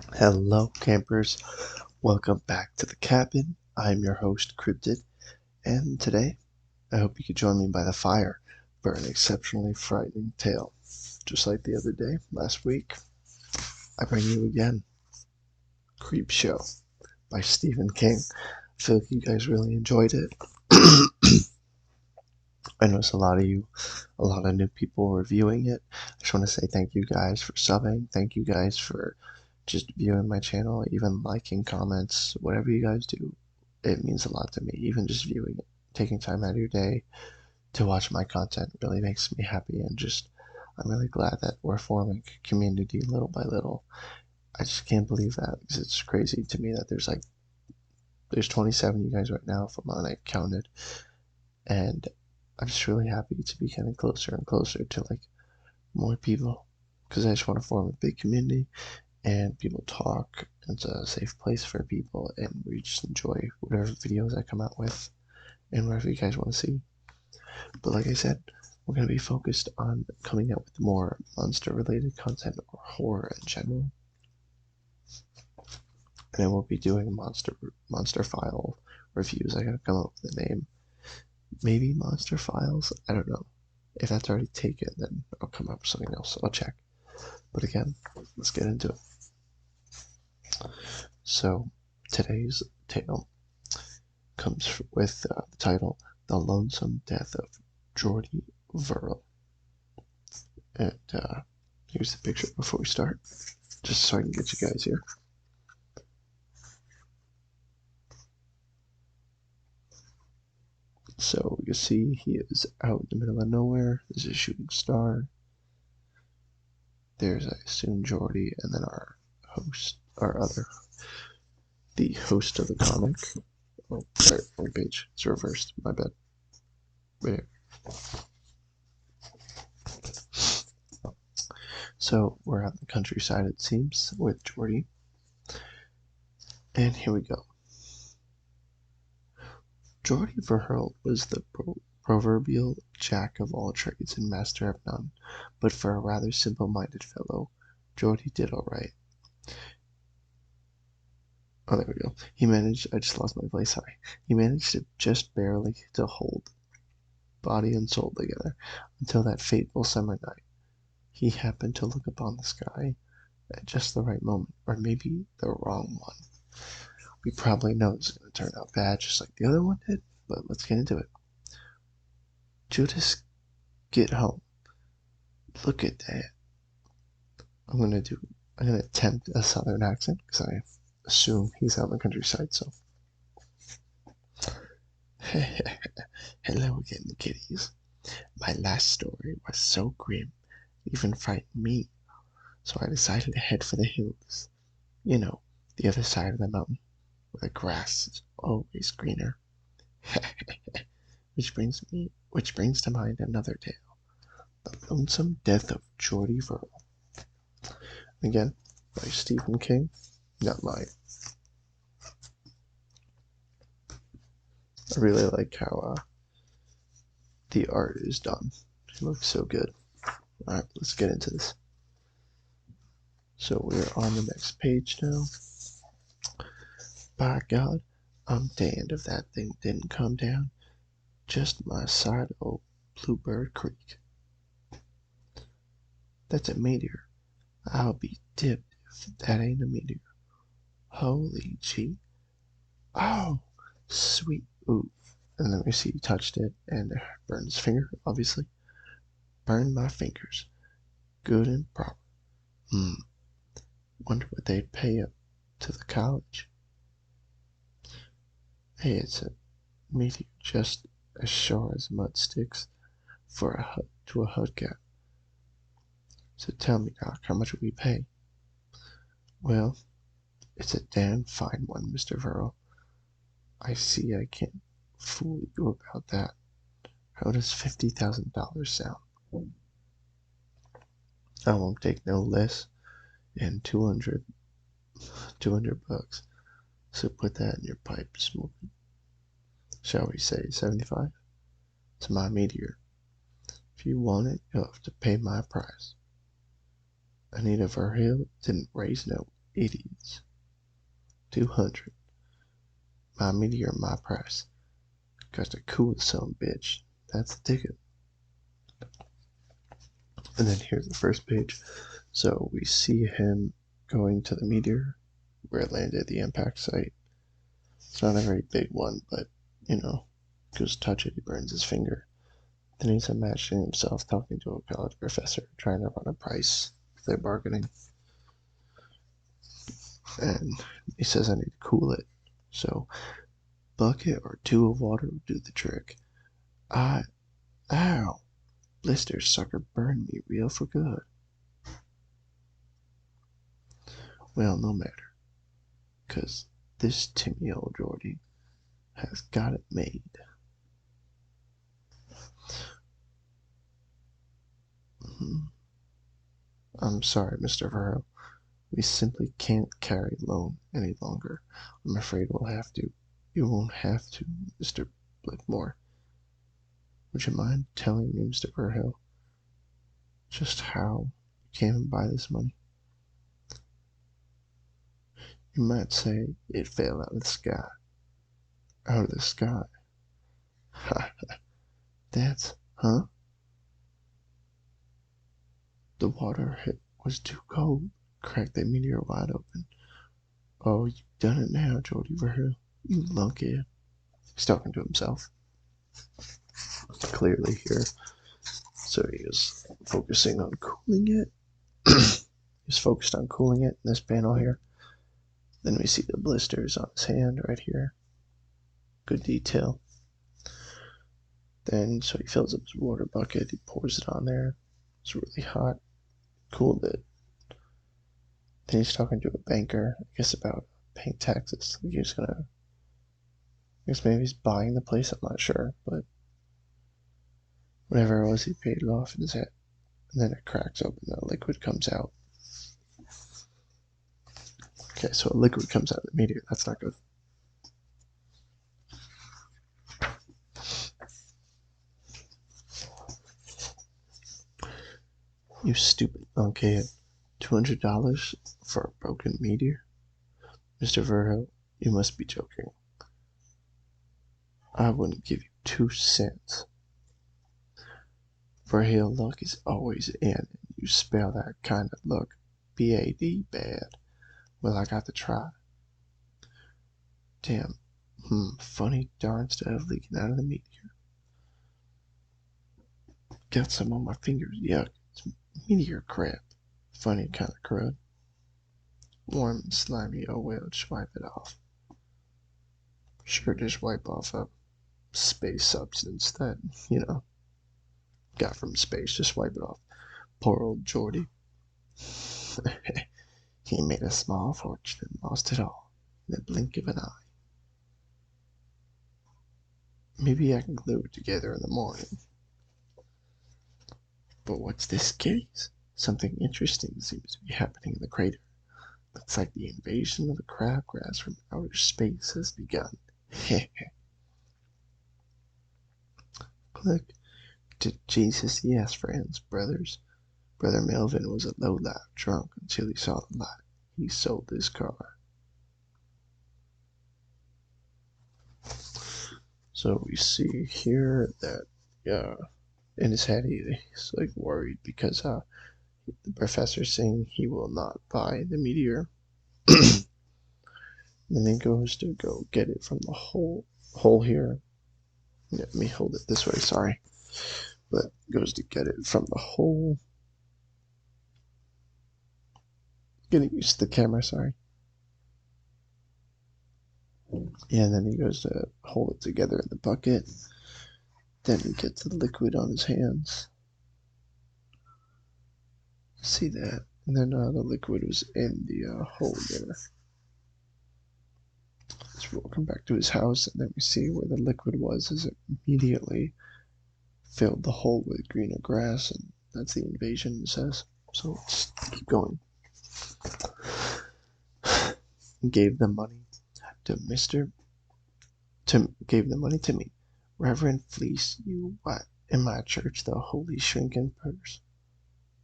Hello, campers. Welcome back to the cabin. I'm your host, Cryptid, and today I hope you could join me by the fire for an exceptionally frightening tale. Just like the other day, last week, I bring you again Creepshow by Stephen King. I feel like you guys really enjoyed it. I noticed a lot of new people reviewing it. I just want to say thank you guys for subbing. Thank you guys for just viewing my channel, even liking, comments, whatever you guys do. It means a lot to me. Even just viewing it, taking time out of your day to watch my content really makes me happy. And just, I'm really glad that we're forming a community little by little. I just can't believe that because it's crazy to me that there's 27 you guys right now from when I counted, and I'm just really happy to be getting closer and closer to like more people because I just want to form a big community and people talk. It's a safe place for people, and we just enjoy whatever videos I come out with and whatever you guys want to see. But like I said, we're going to be focused on coming out with more monster related content or horror in general. And then we'll be doing monster file reviews. I gotta come up with a name. Maybe Monster Files? I don't know. If that's already taken, then I'll come up with something else. I'll check. But again, let's get into it. So, today's tale comes with the title The Lonesome Death of Jordy Verrill. And here's the picture before we start, just so I can get you guys here. So you see he is out in the middle of nowhere. There's a shooting star. There's, I assume, Jordy, and then the host of the comic. Oh, sorry, wrong page. It's reversed. My bad. Right. So we're out in the countryside, it seems, with Jordy. And here we go. Jordy Verrill was the proverbial jack of all trades and master of none, but for a rather simple-minded fellow, Jordy did all right. Oh, there we go. I just lost my place, sorry. He managed to just barely to hold body and soul together until that fateful summer night. He happened to look upon the sky at just the right moment, or maybe the wrong one. We probably know it's going to turn out bad just like the other one did, but let's get into it. Judas, get home. Look at that. I'm going to attempt a southern accent because I assume he's out in the countryside, so. Hello again, kiddies. My last story was so grim, it even frightened me, so I decided to head for the hills. You know, the other side of the mountain, where the grass is always greener. which brings to mind another tale, the lonesome death of Jordy Verrill. Again, by Stephen King, not mine. I really like how the art is done. It looks so good. Alright, let's get into this. So we're on the next page now. By God, I'm damned if that thing didn't come down just my side of old Bluebird Creek. That's a meteor. I'll be dipped if that ain't a meteor. Holy gee. Oh, sweet. Ooh. And then we see he touched it and burned his finger, obviously. Burned my fingers. Good and proper. Wonder what they'd pay up to the college. Hey, it's a meteor just as sure as mud sticks for a hut to a hubcap. So tell me, Doc, how much will we pay? Well, it's a damn fine one, Mr. Verrill. I see I can't fool you about that. How does $50,000 sound? I won't take no less than 200 bucks. So put that in your pipe, smoke it. Shall we say 75? It's my meteor. If you want it, you'll have to pay my price. Anita Verrill didn't raise no idiots. 200. My meteor, my price. Got the coolest son bitch. That's the ticket. And then here's the first page. So we see him going to the meteor where it landed at the impact site. It's not a very big one, but goes touch it, he burns his finger. Then he's imagining himself talking to a college professor, trying to run a price. They're bargaining. And he says, I need to cool it. So, bucket or two of water will do the trick. Ow! Blister sucker burned me real for good. Well, no matter. 'Cause this Timmy old Jordy has got it made. I'm sorry, Mr. Verrill. We simply can't carry Lone any longer. I'm afraid we'll have to. You won't have to, Mr. Blickmore. Would you mind telling me, Mr. Verrill, just how you came by this money? You might say it fell out of the sky. Out of the sky? Ha! That's, huh? The water was too cold. Cracked that meteor wide open. Oh, you've done it now, Jordy Verrill. You lunkhead. He's talking to himself. Clearly here. So he is focusing on cooling it. He's focused on cooling it in this panel here. Then we see the blisters on his hand right here. Good detail. Then, so he fills up his water bucket. He pours it on there. It's really hot. Cooled it. Then he's talking to a banker, I guess about paying taxes. I guess maybe he's buying the place, I'm not sure, but whatever it was, he paid it off in his head. And then it cracks open, the liquid comes out. Okay, so a liquid comes out of the meteor. That's not good. You stupid lunkhead. $200 for a broken meteor? Mr. Verrill, you must be joking. I wouldn't give you 2 cents. Verrill, luck is always in, and you spell that kind of luck. B-A-D, bad. Well, I got to try. Damn, funny darn stuff leaking out of the meteor. Got some on my fingers, yuck. It's meteor crap. Funny kind of crud. Warm and slimy, oh well, just wipe it off. Sure, just wipe off a space substance that, got from space, just wipe it off. Poor old Jordy. He made a small fortune and lost it all in the blink of an eye. Maybe I can glue it together in the morning. But what's this case? Something interesting seems to be happening in the crater. Looks like the invasion of the crabgrass from outer space has begun. Click. To Jesus, yes, friends, brothers. Brother Melvin was a low-life drunk until he saw the light. He sold his car. So we see here that, in his head, he's like worried because the professor's saying he will not buy the meteor. Then he goes to go get it from the hole here. Let me hold it this way, sorry. But goes to get it from the hole. Getting used to the camera, sorry. And then he goes to hold it together in the bucket. Then he gets the liquid on his hands. See that? And then the liquid was in the hole there. So we'll come back to his house, and then we see where the liquid was as it immediately filled the hole with greener grass, and that's the invasion, it says. So let's keep going. Gave the money to me. Reverend Fleece, you what? In my church, the holy shrinking purse.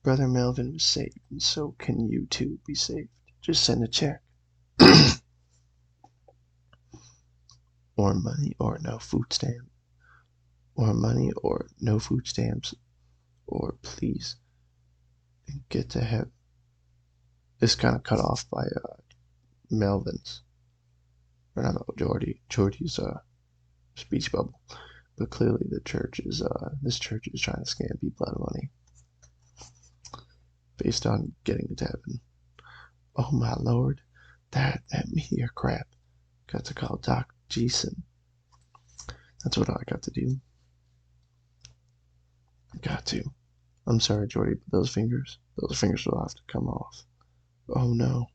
Brother Melvin was saved, and so can you too be saved. Just send a check. Or money or no food stamp. Or money or no food stamps. Or please get to heaven. It's kind of cut off by Melvin's. Or not Jordy's speech bubble. But clearly this church is trying to scam people out of money based on getting into heaven. Oh my lord, that meteor crap. Got to call Doc Jason. That's what I got to do. Got to. I'm sorry, Jordy, but those fingers will have to come off. Oh no.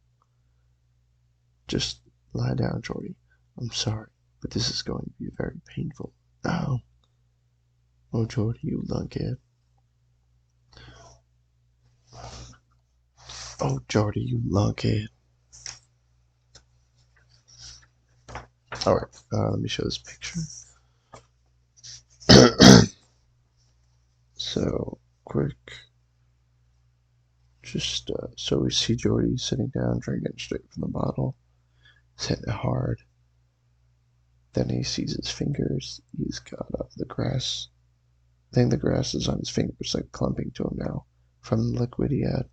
Just lie down, Jordy. I'm sorry, but this is going to be very painful. No. Oh, Jordy, you lunkhead. Oh, Jordy, you lunkhead. Alright, let me show this picture. So, quick. Just, so we see Jordy sitting down, drinking straight from the bottle. He's hitting it hard. Then he sees his fingers. He's got the grass. I think the grass is on his fingers, like clumping to him now from the liquid he had.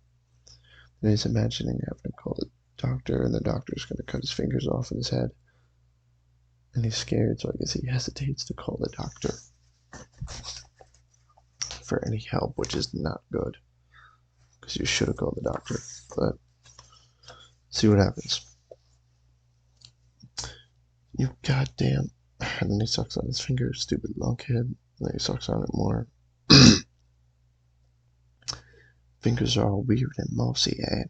Then he's imagining having to call the doctor, and the doctor's going to cut his fingers off in his head. And he's scared, so I guess he hesitates to call the doctor for any help, which is not good. Because you should have called the doctor. But see what happens. You goddamn. And then he sucks on his finger, stupid lunkhead. And then he sucks on it more. Fingers are all weird and mossy, and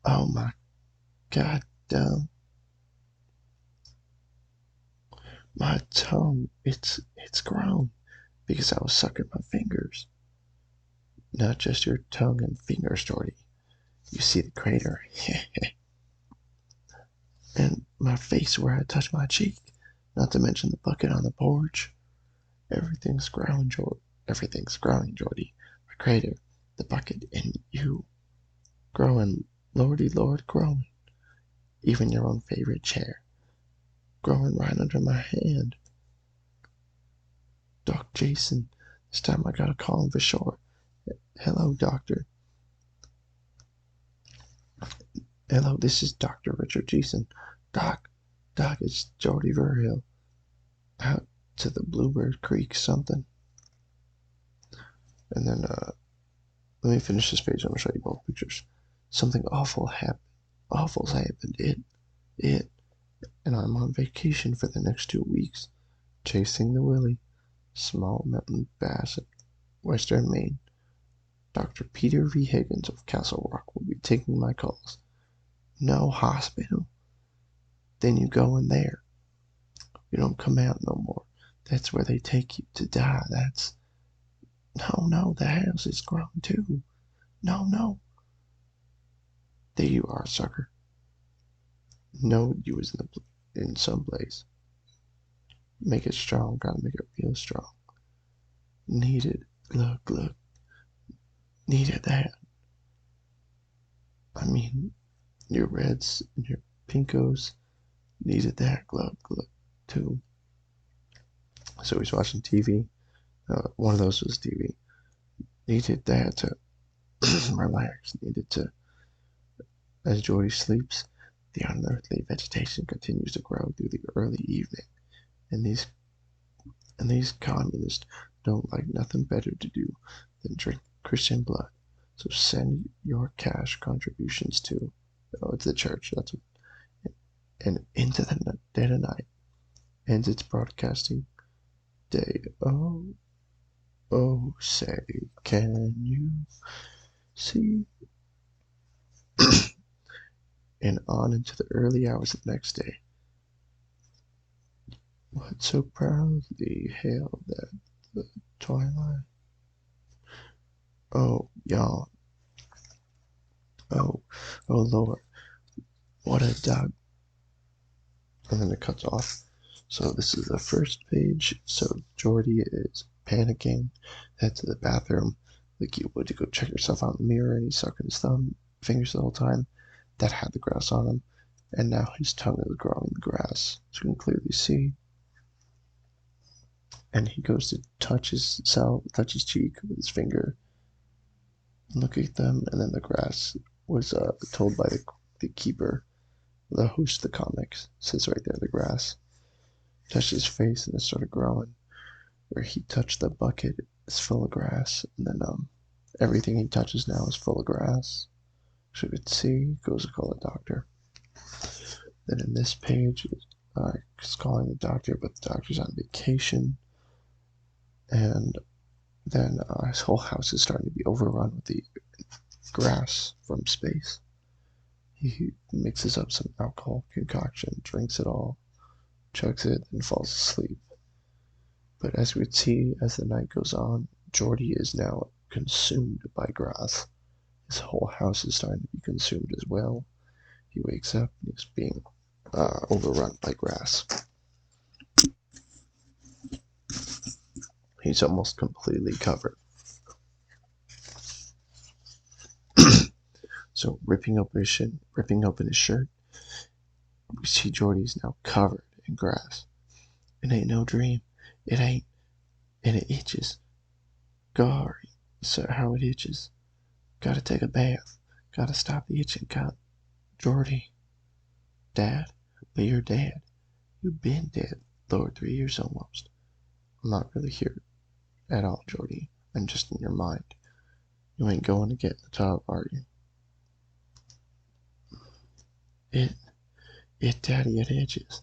oh my goddamn. My tongue, it's grown because I was sucking my fingers. Not just your tongue and fingers, Jordy. You see the crater. And my face where I touch my cheek. Not to mention the bucket on the porch. Everything's growing, Jordy. Everything's growing, Jordy. My crater, the bucket, and you. Growing, Lordy Lord, growing. Even your own favorite chair. Growing right under my hand. Doc Jason. This time I gotta call him for sure. Hello, doctor. Hello, this is Dr. Richard Jason. Doc, it's Jordy Verrill. Out to the Bluebird Creek something. And then, let me finish this page. I'm gonna show you both pictures. Something awful happened. Awful's happened. It. And I'm on vacation for the next 2 weeks. Chasing the Willie. Small mountain bass at Western Maine. Dr. Peter V. Higgins of Castle Rock will be taking my calls. No hospital. Then you go in there. You don't come out no more. That's where they take you to die. That's... No, the house is grown too. No. There you are, sucker. No, you was in some place. Make it strong, gotta make it real strong. Needed, look. Needed that. I mean, your reds and your pinkos needed that glug too. So he's watching TV. One of those was TV. Needed that to relax. Needed to, as Jordy sleeps, the unearthly vegetation continues to grow through the early evening, and these communists don't like nothing better to do than drink Christian blood. So send your cash contributions to, it's the church. That's what, and into the dead of night ends its broadcasting day. Oh, say, can you see? And on into the early hours of the next day. What so proudly hailed at the twilight? Oh, y'all. Oh, Lord. What a dog. And then it cuts off. So this is the first page. So Jordy is panicking, head to the bathroom, like you would to go check yourself out in the mirror, and he's sucking his fingers the whole time. that had the grass on him, and now his tongue is growing the grass, as you can clearly see. And he goes to touch his cheek with his finger, and look at them, and then the grass was told by the keeper, the host of the comics, sits right there, the grass, touched his face, and it started growing. Where he touched the bucket is full of grass, and then everything he touches now is full of grass. So you could see, goes to call the doctor. Then in this page, he's calling the doctor, but the doctor's on vacation. And then his whole house is starting to be overrun with the grass from space. He mixes up some alcohol concoction, drinks it all, chugs it, and falls asleep. But as we see, as the night goes on, Jordy is now consumed by grass. His whole house is starting to be consumed as well. He wakes up and he's being overrun by grass. He's almost completely covered. So ripping open his shirt, we see Jordy's now covered in grass. It ain't no dream. It ain't. And it itches. Gory, sir, how it itches. Gotta take a bath. Gotta stop the itching. Jordy. Dad? But you're dead. You've been dead, Lord, 3 years almost. I'm not really here at all, Jordy. I'm just in your mind. You ain't going to get in the tub, are you? Daddy, it itches.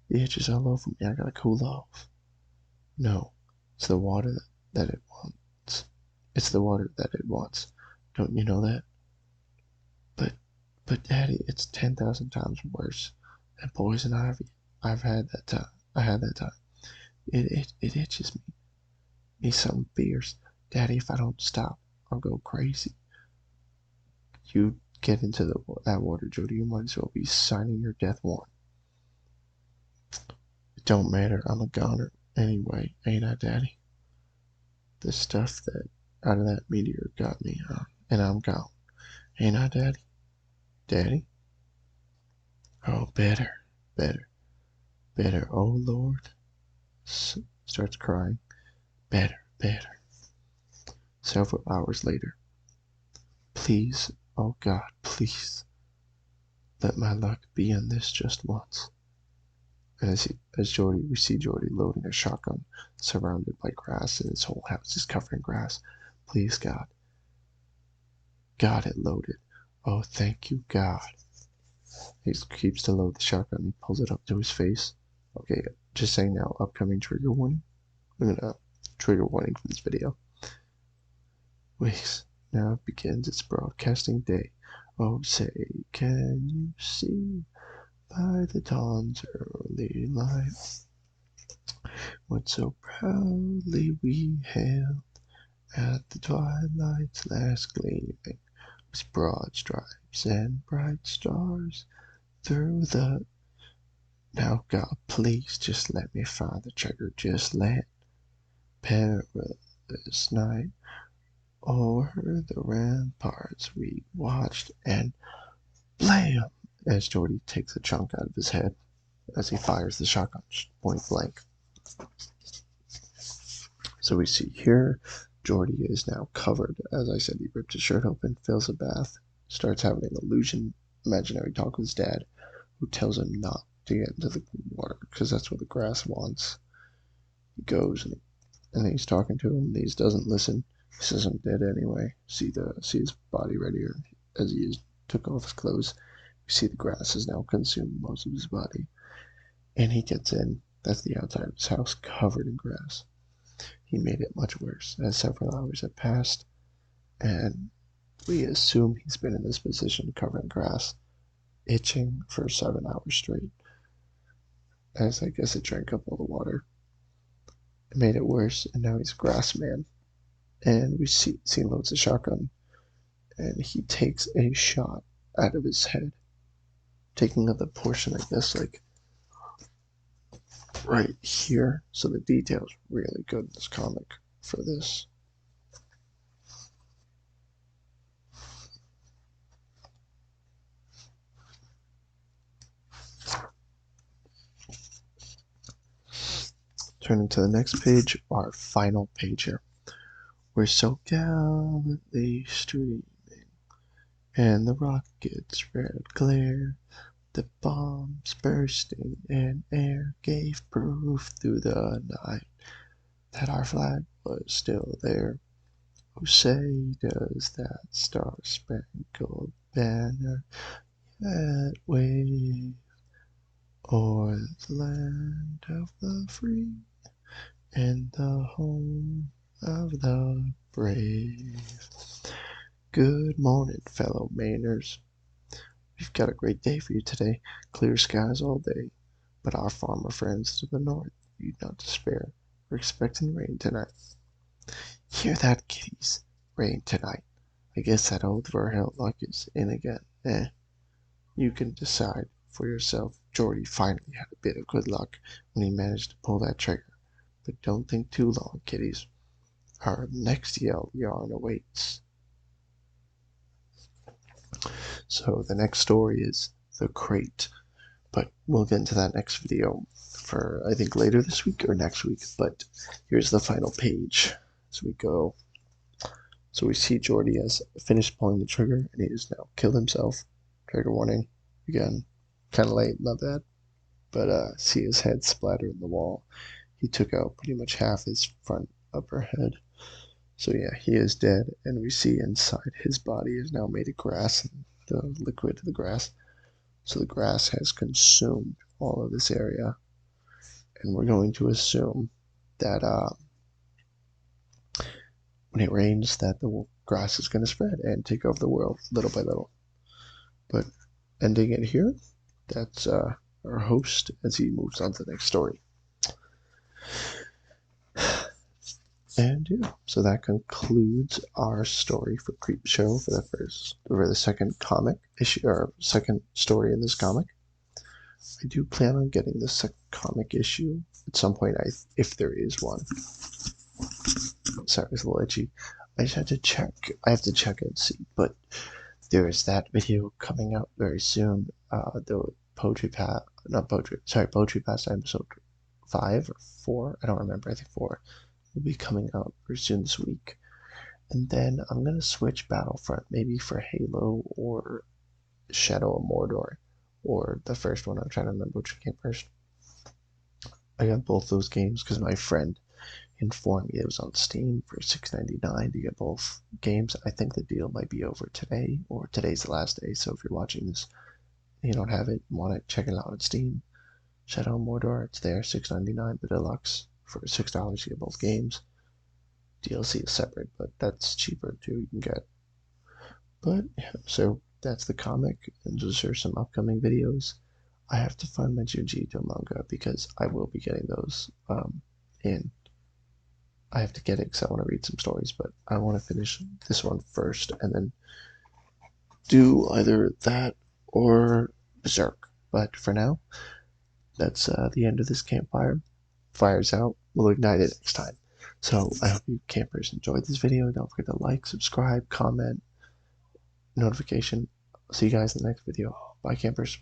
The itches all over me. I gotta cool off. No, it's the water that it wants. It's the water that it wants. Don't you know that? But Daddy, it's 10,000 times worse than poison ivy. I had that time. It itches me. Me something fierce. Daddy, if I don't stop, I'll go crazy. You get into that water, Jordy. You might as well be signing your death warrant. It don't matter. I'm a goner anyway, ain't I, Daddy? The stuff that out of that meteor got me, and I'm gone. Ain't I, Daddy? Daddy? Oh, better. Oh, Lord. Starts crying. Better. Several hours later. Please, oh God, please, let my luck be in this just once. And we see Jordy loading a shotgun, surrounded by grass, and his whole house is covered in grass. Please, God. God, it loaded. Oh, thank you, God. He keeps to load the shotgun. He pulls it up to his face. Okay, just saying now, upcoming trigger warning. I'm gonna trigger warning for this video. Weeks. Now it begins its broadcasting day. Oh, say, can you see by the dawn's early light what so proudly we hailed at the twilight's last gleaming, with broad stripes and bright stars through the... Now, God, please just let me find the trigger. Just let perilous night over the ramparts we watched, and blam! As Jordy takes a chunk out of his head as he fires the shotgun point blank. So we see here, Jordy is now covered. As I said, he ripped his shirt open, fills a bath, starts having an imaginary talk with his dad, who tells him not to get into the water because that's what the grass wants. He goes and he's talking to him, and he doesn't listen. He says, I'm dead anyway. See his body right here as he took off his clothes. You see the grass has now consumed most of his body. And he gets in. That's the outside of his house, covered in grass. He made it much worse as several hours had passed, and we assume he's been in this position, covered in grass, itching for 7 hours straight. As I guess it drank up all the water. It made it worse, and now he's a grass man. And we see loads of shotgun, and he takes a shot out of his head, taking up the portion, I guess, like right here. So the detail's really good in this comic for this. Turning to the next page, our final page here. We're so gallantly streaming, and the rocket's red glare, the bombs bursting in air, gave proof through the night that our flag was still there. Oh, say does that star-spangled banner yet wave o'er the land of the free and the home of the brave? Good morning, fellow Mainers. We've got a great day for you today. Clear skies all day, but our farmer friends to the north need not despair. We're expecting rain tonight. Hear that, kiddies? Rain tonight. I guess that old Verrill luck is in again. You can decide for yourself. Jordy finally had a bit of good luck when he managed to pull that trigger. But don't think too long, kiddies. Our next yell yarn awaits. So the next story is The Crate, but we'll get into that next video for, I think, later this week or next week. But here's the final page as we go. So we see Jordy has finished pulling the trigger and he has now killed himself. Trigger warning. Again, kind of late, not bad. But see his head splatter in the wall. He took out pretty much half his front upper head. So yeah, he is dead, and we see inside his body is now made of grass, and the liquid of the grass. So the grass has consumed all of this area, and we're going to assume that when it rains, that the grass is going to spread and take over the world little by little. But ending it here, that's our host as he moves on to the next story. And yeah, so that concludes our story for Creepshow for the second comic issue, or second story in this comic. I do plan on getting the second comic issue at some point, if there is one. Sorry, it's a little itchy. I just had to check. I have to check and see, but there is that video coming out very soon. The Poetry Past episode 5 or 4. I don't remember. I think 4. Will be coming out very soon this week. And then I'm going to switch Battlefront, maybe for Halo or Shadow of Mordor, or the first one. I'm trying to remember which came first. I got both those games because my friend informed me it was on Steam for $6.99 to get both games. I think the deal might be over today, or today's the last day, so if you're watching this and you don't have it, want to check it out on Steam. Shadow of Mordor, it's there, $6.99, the deluxe. For $6 you get both games. DLC is separate, but that's cheaper too, you can get. But yeah, so that's the comic, and those are some upcoming videos. I have to find my Jujutsu manga because I will be getting those in. I have to get it because I want to read some stories, but I want to finish this one first and then do either that or Berserk. But for now, that's the end of this campfire. Fire's out. We'll ignite it next time. So I hope you campers enjoyed this video. Don't forget to like, subscribe, comment, notification. I'll see you guys in the next video. Bye, campers.